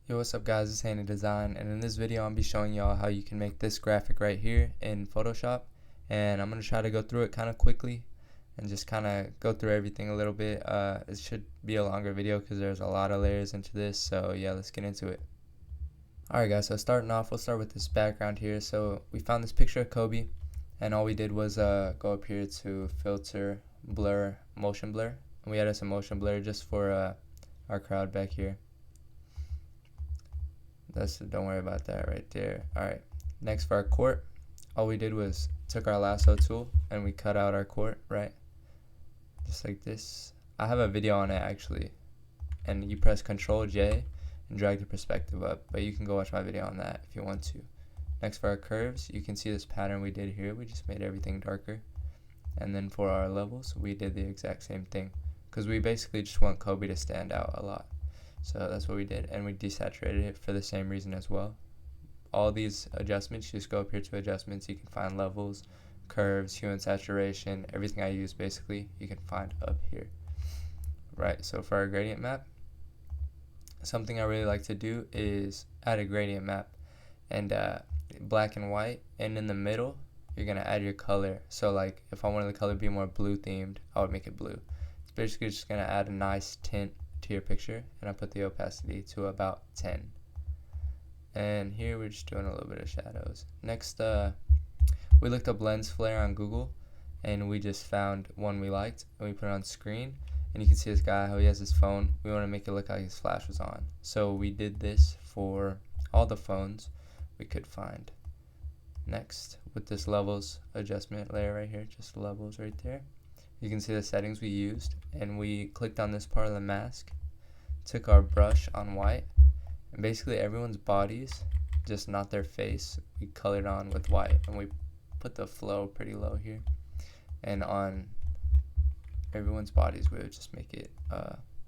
Yo, what's up guys, it's Handy Design, and in this video I'm be showing y'all how you can make this graphic right here in Photoshop. And I'm going to try to go through it kind of quickly and just kind of go through everything a little bit. It should be a longer video because there's a lot of layers into this, so yeah, let's get into it. Alright guys, so starting off, we'll start with this background here. So we found this picture of Kobe, and all we did was go up here to filter, blur, motion blur, and we added some motion blur just for our crowd back here. Don't worry about that right there. Alright, next for our court, all we did was took our lasso tool and we cut out our court, right? Just like this. I have a video on it actually, and you press Ctrl J and drag the perspective up, but you can go watch my video on that if you want to. Next for our curves, you can see this pattern we did here. We just made everything darker. And then for our levels, we did the exact same thing because we basically just want Kobe to stand out a lot. So that's what we did, and we desaturated it for the same reason as well. All these adjustments, you just go up here to adjustments, you can find levels, curves, hue and saturation, everything I use basically, you can find up here. Right, so for our gradient map, something I really like to do is add a gradient map, and black and white, and in the middle, you're going to add your color. So like, if I wanted the color to be more blue themed, I would make it blue. It's basically just going to add a nice tint to your picture, and I put the opacity to about 10. And here we're just doing a little bit of shadows. Next, we looked up lens flare on Google, and we just found one we liked, and we put it on screen, and you can see this guy, how he has his phone. We want to make it look like his flash was on, so we did this for all the phones we could find. Next, with this levels adjustment layer right here, just levels right there, you can see the settings we used, and we clicked on this part of the mask, took our brush on white, and basically everyone's bodies, just not their face, we colored on with white, and we put the flow pretty low here, and on everyone's bodies we would just make it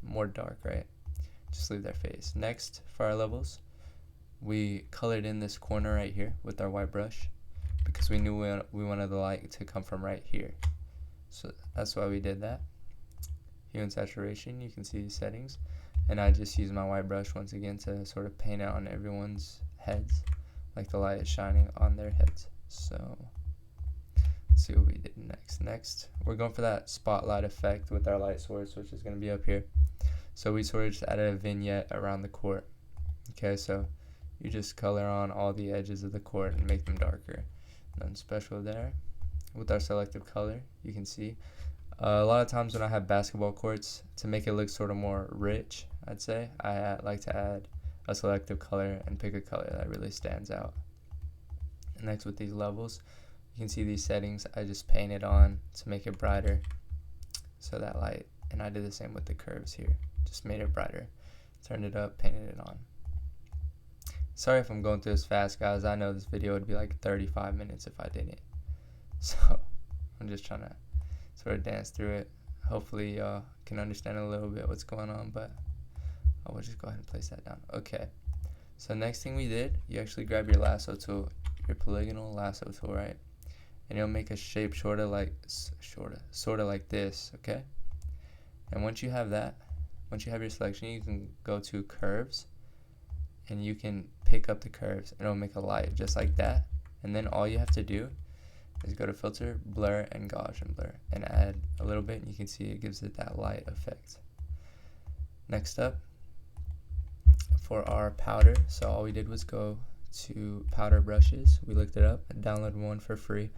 more dark, right? Just leave their face. Next, for our levels, we colored in this corner right here with our white brush because we knew we wanted the light to come from right here. So that's why we did that. Hue and saturation, you can see the settings, and I just use my white brush once again to sort of paint it on everyone's heads, like the light is shining on their heads. So let's see what we did next. Next, we're going for that spotlight effect with our light source, which is going to be up here. So we sort of just added a vignette around the court. Okay, so you just color on all the edges of the court and make them darker. Nothing special there. With our selective color, you can see a lot of times when I have basketball courts, to make it look sort of more rich, I'd say, I like to add a selective color and pick a color that really stands out. And next, with these levels, you can see these settings I just painted on to make it brighter, so that light, and I did the same with the curves here, just made it brighter, turned it up, painted it on. Sorry if I'm going through this fast, guys. I know this video would be like 35 minutes if I didn't. So I'm just trying to sort of dance through it. Hopefully y'all can understand a little bit what's going on, but I will just go ahead and place that down. Okay, so next thing we did, you actually grab your lasso tool, your polygonal lasso tool, right? And you'll make a shape sort of like this, okay? And once you have that, once you have your selection, you can go to curves, and you can pick up the curves, and it'll make a light just like that. And then all you have to do is go to filter, blur, and Gaussian blur, and add a little bit, and you can see it gives it that light effect. Next up, for our powder, so all we did was go to powder brushes. We looked it up, download one for free,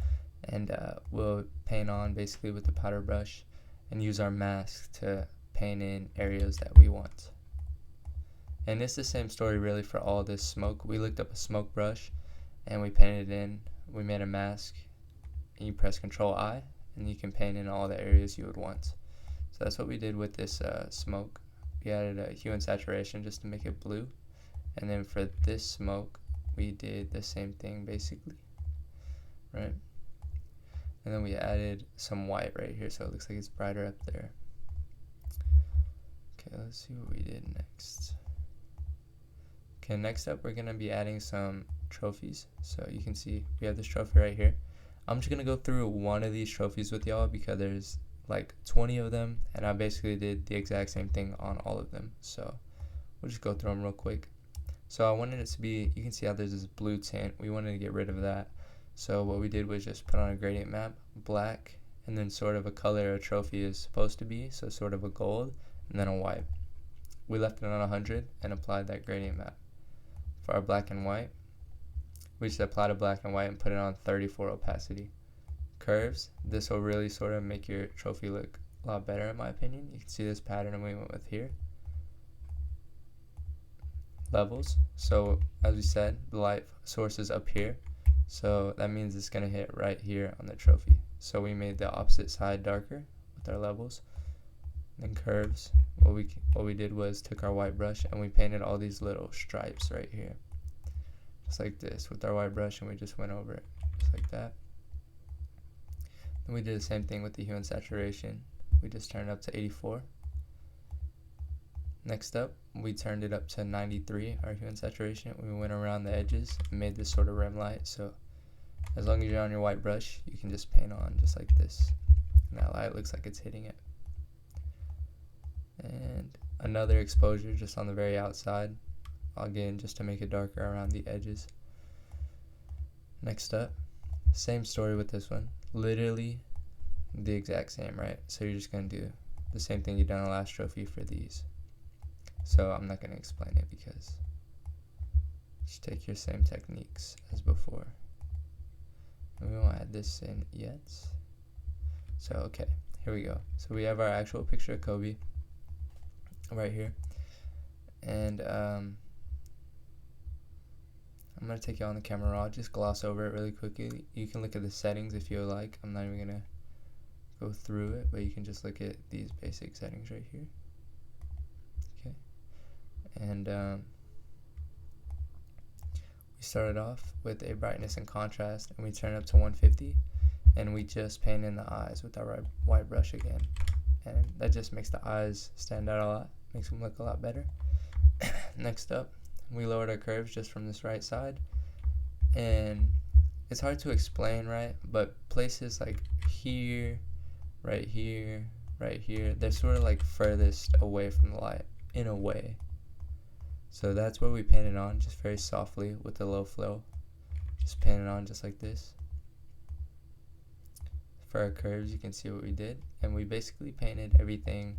and we'll paint on basically with the powder brush and use our mask to paint in areas that we want. And it's the same story really for all this smoke. We looked up a smoke brush and we painted it in. We made a mask, and you press Ctrl I, and you can paint in all the areas you would want. So that's what we did with this smoke. We added a hue and saturation just to make it blue, and then for this smoke we did the same thing basically, right? And then we added some white right here so it looks like it's brighter up there. Okay, let's see what we did next. Okay, next up we're going to be adding some trophies. So you can see we have this trophy right here. I'm just going to go through one of these trophies with y'all because there's like 20 of them, and I basically did the exact same thing on all of them. So we'll just go through them real quick. So I wanted it to be, you can see how there's this blue tint. We wanted to get rid of that. So what we did was just put on a gradient map, black, and then sort of a color a trophy is supposed to be, so sort of a gold, and then a white. We left it on 100 and applied that gradient map. For our black and white, we just applied a black and white and put it on 34 opacity. Curves, this will really sort of make your trophy look a lot better in my opinion. You can see this pattern we went with here. Levels, so as we said, the light source is up here, so that means it's going to hit right here on the trophy. So we made the opposite side darker with our levels. Then curves, what we did was took our white brush and we painted all these little stripes right here, just like this with our white brush, and we just went over it just like that. Then we did the same thing with the hue and saturation. We just turned it up to 84. Next up, we turned it up to 93, our hue and saturation. We went around the edges and made this sort of rim light, so as long as you're on your white brush, you can just paint on just like this, and that light looks like it's hitting it. And another exposure just on the very outside, again just to make it darker around the edges. Next up, same story with this one, literally the exact same, right? So you're just going to do the same thing you done on the last trophy for these. So I'm not going to explain it because just take your same techniques as before. And we won't add this in yet. So okay, here we go. So we have our actual picture of Kobe right here. And I'm going to take you on the camera raw, just gloss over it really quickly. You can look at the settings if you like. I'm not even going to go through it, but you can just look at these basic settings right here. Okay. And we started off with a brightness and contrast, and we turned up to 150, and we just painted in the eyes with our white brush again, and that just makes the eyes stand out a lot, makes them look a lot better. Next up, we lowered our curves just from this right side, and it's hard to explain, right, but places like here, right here, right here, they're sort of like furthest away from the light in a way. So that's where we painted on, just very softly with the low flow. Just painted on just like this. For our curves, you can see what we did, and we basically painted everything.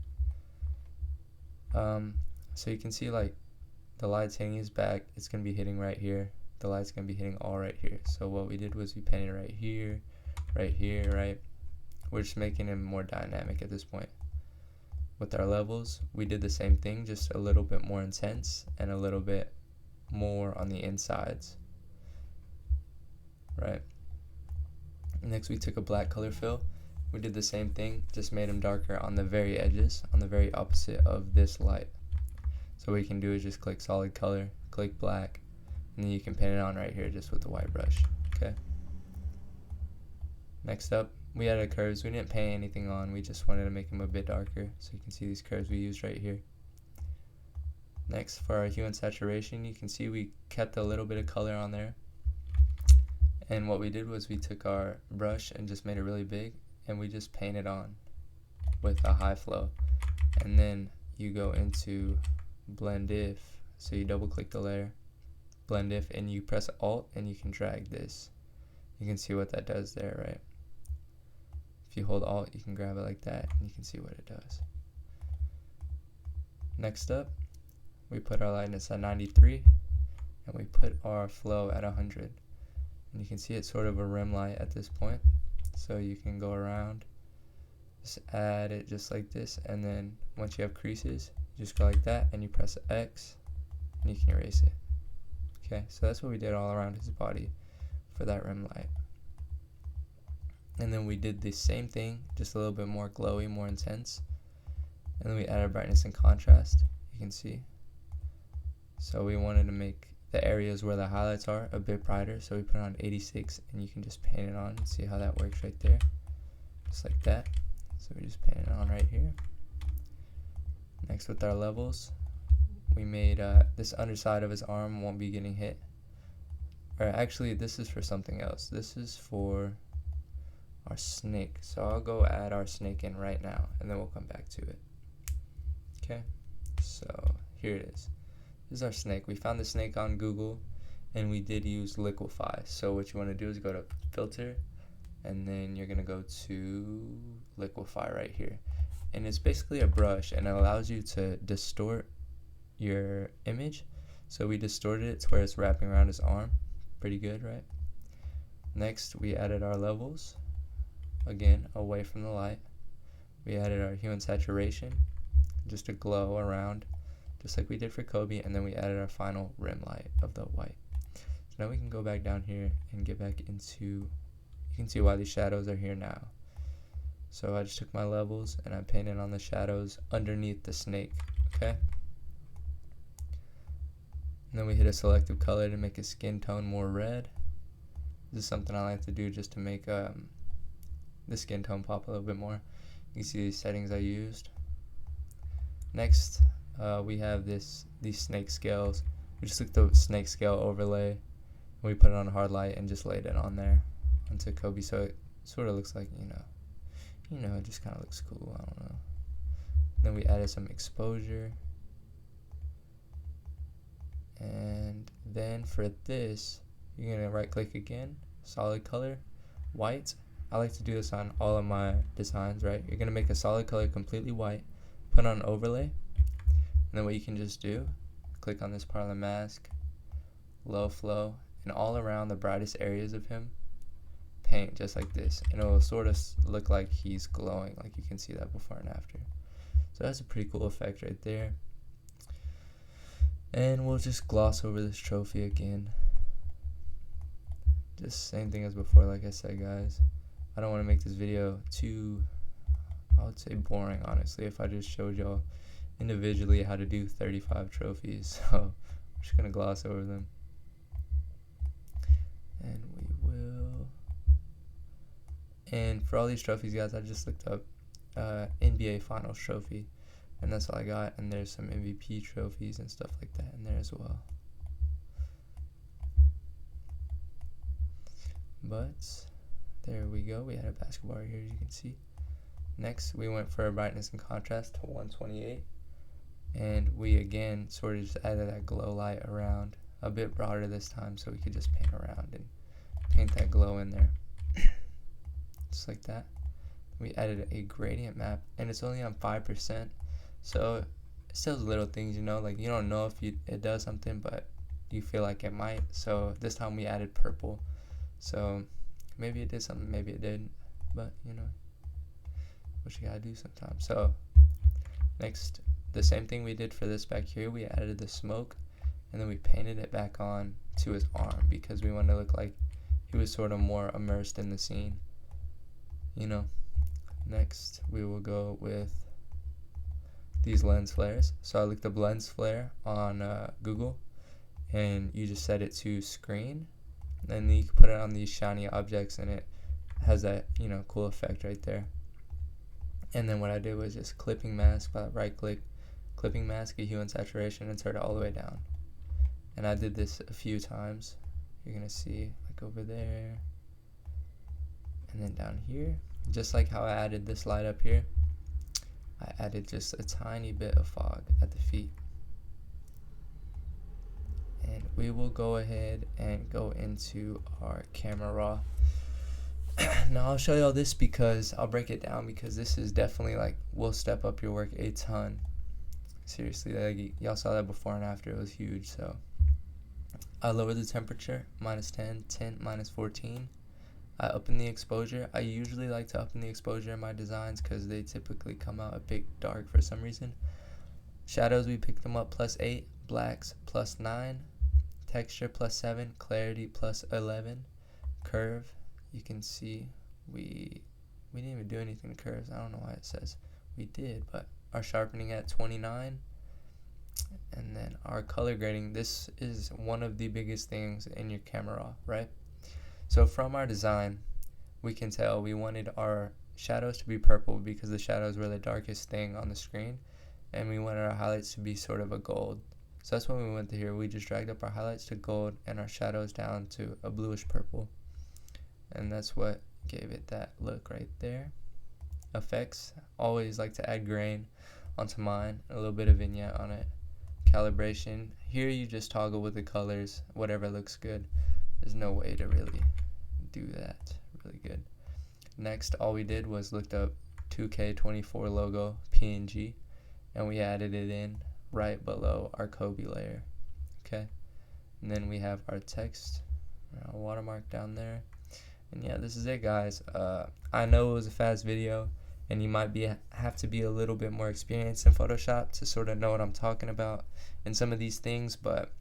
So you can see like the light's hitting his back, it's going to be hitting right here. The light's going to be hitting all right here. So what we did was we painted right here, right? We're just making it more dynamic at this point. With our levels, we did the same thing, just a little bit more intense and a little bit more on the insides, right? Next, we took a black color fill. We did the same thing, just made them darker on the very edges, on the very opposite of this light. So what you can do is just click solid color, click black, and then you can paint it on right here just with the white brush, okay? Next up, we added curves. We didn't paint anything on, we just wanted to make them a bit darker, so you can see these curves we used right here. Next, for our hue and saturation, you can see we kept a little bit of color on there, and what we did was we took our brush and just made it really big, and we just painted on with a high flow. And then you go into blend if, so you double click the layer, blend if, and you press alt and you can drag this. You can see what that does there, right? If you hold alt, you can grab it like that and you can see what it does. Next up, we put our lightness at 93 and we put our flow at 100, and you can see it's sort of a rim light at this point, so you can go around, just add it just like this, and then once you have creases, you just go like that and you press X and you can erase it. Okay, so that's what we did all around his body for that rim light. And then we did the same thing, just a little bit more glowy, more intense, and then we added brightness and contrast, you can see. So we wanted to make the areas where the highlights are a bit brighter, so we put on 86, and you can just paint it on and see how that works right there, just like that. So we just paint it on right here. Next, with our levels, we made this underside of his arm won't be getting hit, or actually this is for something else. This is for our snake, so I'll go add our snake in right now and then we'll come back to it. Okay, so here it is. This is our snake. We found the snake on Google, and we did use liquify. So what you want to do is go to filter, and then you're going to go to liquify right here. And it's basically a brush, and it allows you to distort your image. So we distorted it to where it's wrapping around his arm. Pretty good, right? Next, we added our levels, again, away from the light. We added our hue and saturation, just a glow around, just like we did for Kobe, and then we added our final rim light of the white. So now we can go back down here and get back into, you can see why these shadows are here now. So I just took my levels and I painted on the shadows underneath the snake, okay? And then we hit a selective color to make his skin tone more red. This is something I like to do just to make the skin tone pop a little bit more. You can see these settings I used. Next, we have these snake scales. We just took the snake scale overlay, and we put it on hard light and just laid it on there onto Kobe, so it sort of looks like, it just kind of looks cool. I don't know. Then we added some exposure. And then for this, you're gonna right click again, solid color, white. I like to do this on all of my designs, right? You're gonna make a solid color completely white, put on overlay, and then what you can just do, click on this part of the mask, low flow, and all around the brightest areas of him, paint just like this, and it will sort of look like he's glowing, like you can see that before and after. So that's a pretty cool effect right there. And we'll just gloss over this trophy again. Just same thing as before, like I said, guys. I don't want to make this video too, I would say, boring, honestly, if I just showed y'all individually how to do 35 trophies. So I'm just going to gloss over them. And we will. And for all these trophies, guys, I just looked up NBA Finals trophy. And that's all I got, and there's some MVP trophies and stuff like that in there as well. But there we go. We had a basketball right here, as you can see. Next, we went for a brightness and contrast to 128, and we again sort of just added that glow light around, a bit broader this time, so we could just paint around and paint that glow in there, just like that. We added a gradient map, and it's only on 5%. So it's those little things, like you don't know if it does something, but you feel like it might. So this time we added purple. So maybe it did something, maybe it didn't, but what you gotta do sometimes. So next, the same thing we did for this back here, we added the smoke, and then we painted it back on to his arm because we wanted to look like he was sort of more immersed in the scene. Next, we will go with these lens flares. So I looked up lens flare on Google, and you just set it to screen, and then you can put it on these shiny objects, and it has that cool effect right there. And then what I did was just clipping mask, by right click, clipping mask, a hue and saturation, and turn it all the way down. And I did this a few times. You're gonna see like over there, and then down here, just like how I added this light up here, I added just a tiny bit of fog at the feet. And we will go ahead and go into our camera raw. Now I'll show y'all this because I'll break it down, because this is definitely will step up your work a ton. Seriously, y'all saw that before and after, it was huge. So I lowered the temperature, -10, tint, -14. I up in the exposure. I usually like to up in the exposure in my designs because they typically come out a bit dark for some reason. Shadows, we picked them up +8, blacks +9, texture +7, clarity +11, curve, you can see we didn't even do anything to curves. I don't know why it says we did, but our sharpening at 29, and then our color grading. This is one of the biggest things in your camera raw, right? So from our design, we can tell we wanted our shadows to be purple because the shadows were the darkest thing on the screen, and we wanted our highlights to be sort of a gold. So that's when we went to here. We just dragged up our highlights to gold and our shadows down to a bluish purple, and that's what gave it that look right there. Effects, always like to add grain onto mine, a little bit of vignette on it. Calibration, here you just toggle with the colors, whatever looks good. There's no way to really do that really good. Next, all we did was looked up 2K24 logo PNG, and we added it in right below our Kobe layer. Okay, and then we have our text, our watermark down there. And yeah, this is it, guys. I know it was a fast video, and you might have to be a little bit more experienced in Photoshop to sort of know what I'm talking about in some of these things, but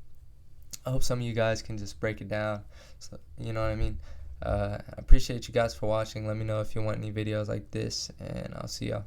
I hope some of you guys can just break it down. So, you know what I mean? I appreciate you guys for watching. Let me know if you want any videos like this, and I'll see y'all.